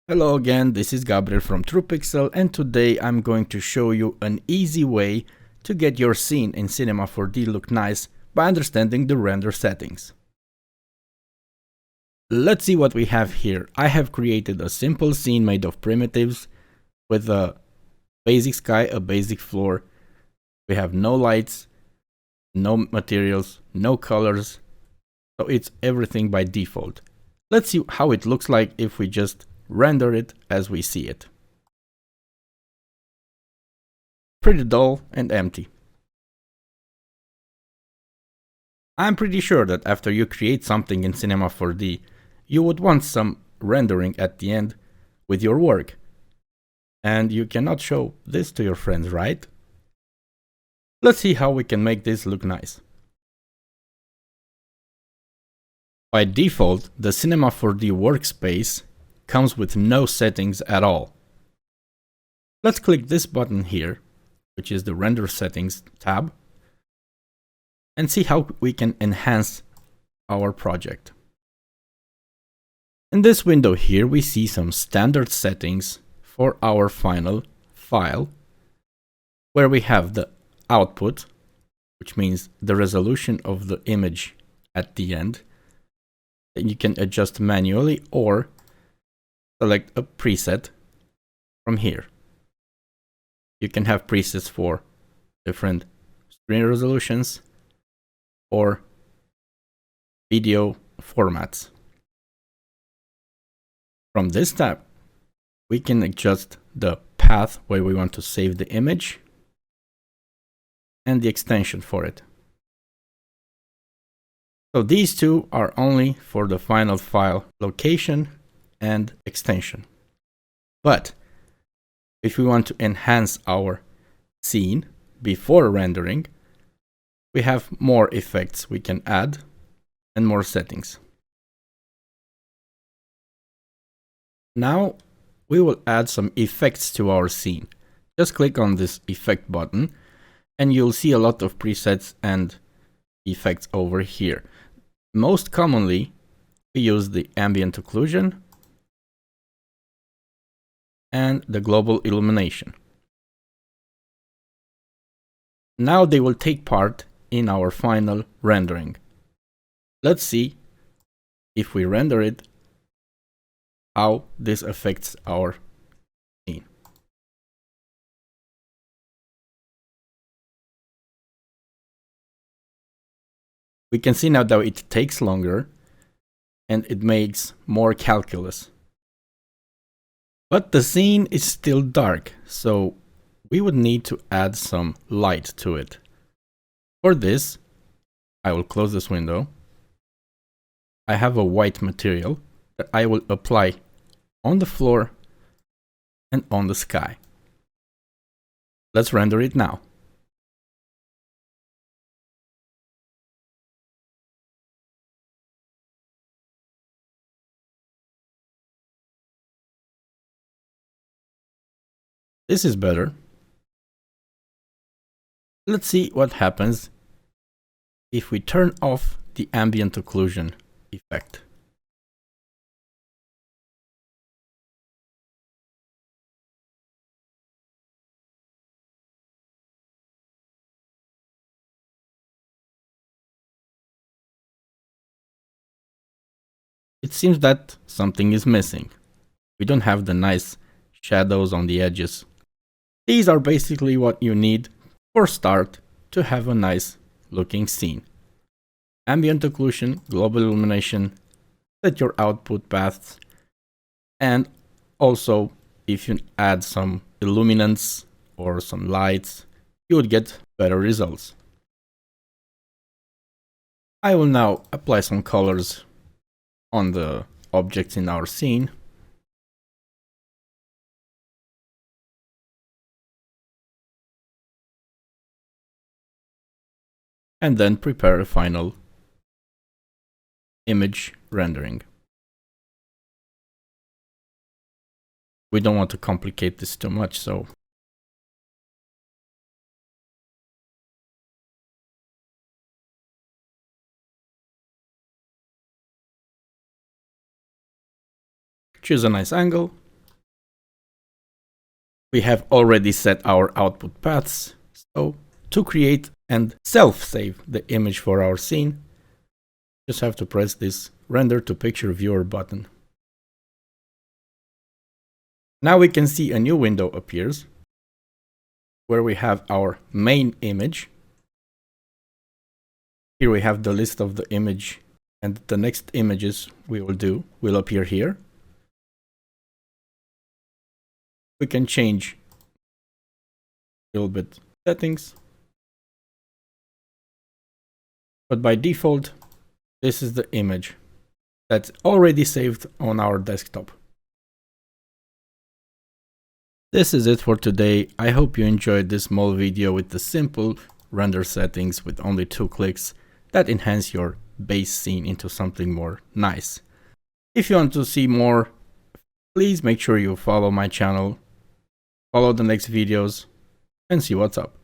Hello again, this is Gabriel from TruePixel, and today I'm going to show you an easy way to get your scene in Cinema 4D look nice by understanding the render settings. Let's see what we have here. I have created a simple scene made of primitives with a basic sky, a basic floor. We have no lights, no materials, no colors, so it's everything by default. Let's see how it looks like if we just render it as we see it. Pretty dull and empty. I'm pretty sure that after you create something in Cinema 4D, you would want some rendering at the end with your work. And you cannot show this to your friends, right? Let's see how we can make this look nice. By default, the Cinema 4D workspace comes with no settings at all. Let's click this button here, which is the Render Settings tab, and see how we can enhance our project. In this window here, we see some standard settings for our final file, where we have the output, which means the resolution of the image at the end, that you can adjust manually or select a preset from here. You can have presets for different screen resolutions or video formats. From this tab, we can adjust the path where we want to save the image and the extension for it. So these two are only for the final file location and extension. But if we want to enhance our scene before rendering, we have more effects we can add and more settings. Now we will add some effects to our scene. Just click on this effect button and you'll see a lot of presets and effects over here. Most commonly, we use the Ambient Occlusion and the Global Illumination. Now they will take part in our final rendering. Let's see if we render it, how this affects our scene. We can see now that it takes longer and it makes more calculus. But the scene is still dark, so we would need to add some light to it. For this, I will close this window. I have a white material that I will apply on the floor and on the sky. Let's render it now. This is better. Let's see what happens if we turn off the ambient occlusion effect. It seems that something is missing. We don't have the nice shadows on the edges. These are basically what you need for start to have a nice looking scene. Ambient occlusion, global illumination, set your output paths, and also if you add some illuminants or some lights, you would get better results. I will now apply some colors on the objects in our scene. And then prepare a final image rendering. We don't want to complicate this too much, so choose a nice angle We have already set our output paths, so to create and self-save the image for our scene, just have to press this Render to Picture Viewer button. Now we can see a new window appears where we have our main image. Here we have the list of the image, and the next images we will do will appear here. We can change a little bit settings, but by default, this is the image that's already saved on our desktop. This is it for today. I hope you enjoyed this small video with the simple render settings with only 2 clicks that enhance your base scene into something more nice. If you want to see more, please make sure you follow my channel, follow the next videos, and see what's up.